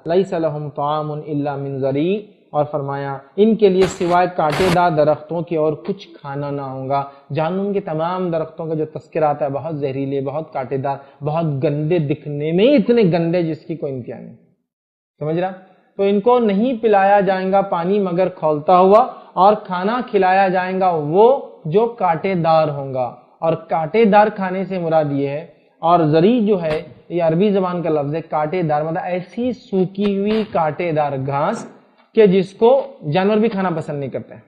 لیس لہم طعام الا من ضریع، اور فرمایا ان کے لیے سوائے کانٹے دار درختوں کے اور کچھ کھانا نہ ہوگا۔ جہنم کے تمام درختوں کا جو تذکرہ آتا ہے بہت زہریلے، بہت کانٹے دار، بہت گندے، دکھنے میں اتنے گندے جس کی کوئی انتہا نہیں، سمجھ رہا؟ تو ان کو نہیں پلایا جائے گا پانی مگر کھولتا ہوا، اور کھانا کھلایا جائے گا وہ جو کانٹے دار ہوگا، اور کانٹے دار کھانے سے مراد یہ ہے، اور ذریع جو ہے یہ عربی زبان کا لفظ ہے، کانٹے دار مطلب ایسی سوکھی ہوئی کانٹے دار گھاس کہ جس کو جانور بھی کھانا پسند نہیں کرتے ہیں۔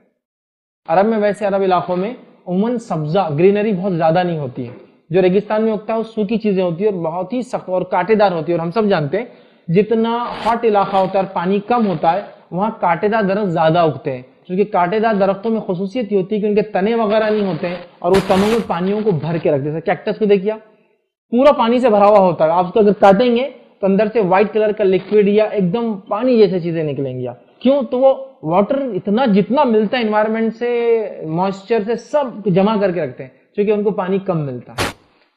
عرب میں ویسے عرب علاقوں میں عموماً سبزہ گرینری بہت زیادہ نہیں ہوتی ہے، جو ریگستان میں اگتا ہے وہ سوکھی چیزیں ہوتی ہے اور بہت ہی سخت اور کانٹے دار ہوتی ہے، اور ہم سب جانتے ہیں جتنا ہاٹ علاقہ ہوتا ہے اور پانی کم ہوتا ہے وہاں کانٹے دار درخت زیادہ اگتے ہیں، کیونکہ کانٹے دار درختوں میں خصوصیت یہ ہوتی ہے کہ ان کے تنے وغیرہ نہیں ہوتے ہیں اور وہ تنوں میں پانیوں کو بھر کے رکھتے ہیں۔ کیکٹس کو دیکھیے پورا پانی سے بھرا ہوا ہوتا ہے، آپ اس کو اگر کاٹیں گے تو اندر سے وائٹ کلر کا لکوڈ یا ایک دم پانی جیسے چیزیں نکلیں گی۔ کیوں؟ تو وہ واٹر اتنا جتنا ملتا ہے انوائرمنٹ سے، موئسچر سے، سب جمع کر کے رکھتے ہیں کیونکہ ان کو پانی کم ملتا ہے،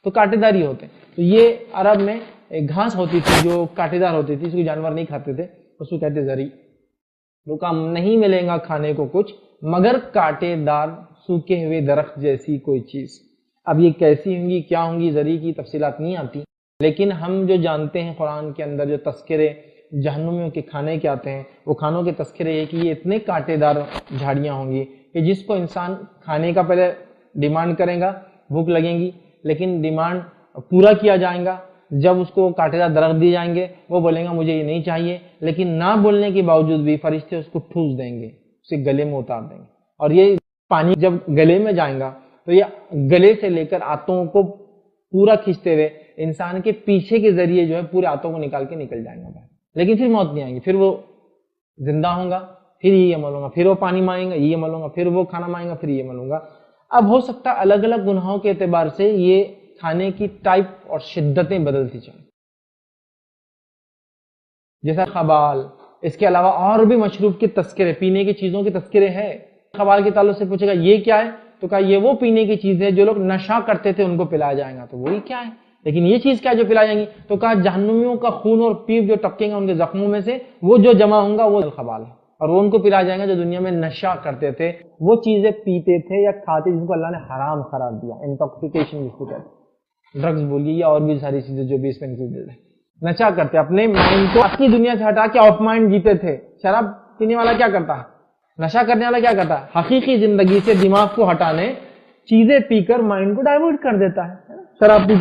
تو کانٹے دار ہی ہوتے ہیں۔ تو یہ عرب میں ایک گھاس ہوتی تھی جو کانٹے دار ہوتی تھی، اس کو جانور نہیں کھاتے تھے، اس کو کہتے ذریع۔ وہ کام نہیں ملے گا کھانے کو کچھ مگر کانٹے دار سوکھے ہوئے درخت جیسی کوئی چیز۔ اب یہ کیسی ہوں گی، کیا ہوں گی، ذریع کی تفصیلات نہیں آتی، لیکن ہم جو جانتے ہیں قرآن کے اندر جو تذکرے جہنمیوں کے کھانے کے آتے ہیں، وہ کھانوں کے تذکرے یہ کہ یہ اتنے کانٹے دار جھاڑیاں ہوں گی کہ جس کو انسان کھانے کا پہلے ڈیمانڈ کرے گا، بھوک لگیں گی، لیکن ڈیمانڈ پورا کیا جائے گا جب اس کو کانٹے دار درخت دیے جائیں گے، وہ بولے گا مجھے یہ نہیں چاہیے، لیکن نہ بولنے کے باوجود بھی فرشتے اس کو ٹھوس دیں گے، اسے گلے میں اتار دیں گے، اور یہ پانی جب گلے میں جائے گا تو یہ گلے سے لے کر آنتوں کو پورا کھینچتے ہوئے انسان کے پیچھے کے ذریعے جو ہے پورے آنتوں کو نکال کے نکل جائیں گا، لیکن پھر موت نہیں آئیں گی، پھر وہ زندہ ہوں گا، پھر یہ عمل ہوگا، پھر وہ پانی مانگیں گا، یہ عمل ہوگا، پھر وہ کھانا مانگیں گا، پھر یہ عمل ہوگا۔ اب ہو سکتا ہے الگ الگ گناہوں کے اعتبار سے یہ کھانے کی ٹائپ اور شدتیں بدلتی جائیں، جیسا خبال، اس کے علاوہ اور بھی مشروب کے تذکرے، پینے کی چیزوں کے تذکرے ہے۔ خبال کے تعلق سے پوچھے گا یہ کیا ہے، تو کہا یہ وہ پینے کی چیز ہے جو لوگ نشہ کرتے تھے ان کو پلایا جائے گا، تو وہی کیا ہے، لیکن یہ چیز کیا جو پلائی جائیں گی، تو کہا جہنمیوں کا خون اور پیپ جو ٹپکیں گا ان کے زخموں میں سے، وہ جو جمع ہوں گا وہ خبال ہے، اور وہ ان کو پلایا جائے گا جو دنیا میں نشہ کرتے تھے، وہ چیزیں پیتے تھے یا کھاتے جن کو اللہ نے حرام قرار دیا، انٹاکسیکیشن جس کو کہتے ہیں، ڈرگز بولیے یا اور بھی ساری چیزیں جو بھی اس میں انکلوڈڈ ہے۔ نشہ کرتے، اپنے مائنڈ کو اپنی دنیا سے ہٹا کے آف مائنڈ جیتے تھے۔ شراب پینے والا کیا کرتا ہے، نشہ کرنے والا کیا کرتا ہے، حقیقی زندگی سے دماغ کو ہٹانے چیزیں پی کر مائنڈ کو ڈائیورٹ کر دیتا ہے۔ شراب پی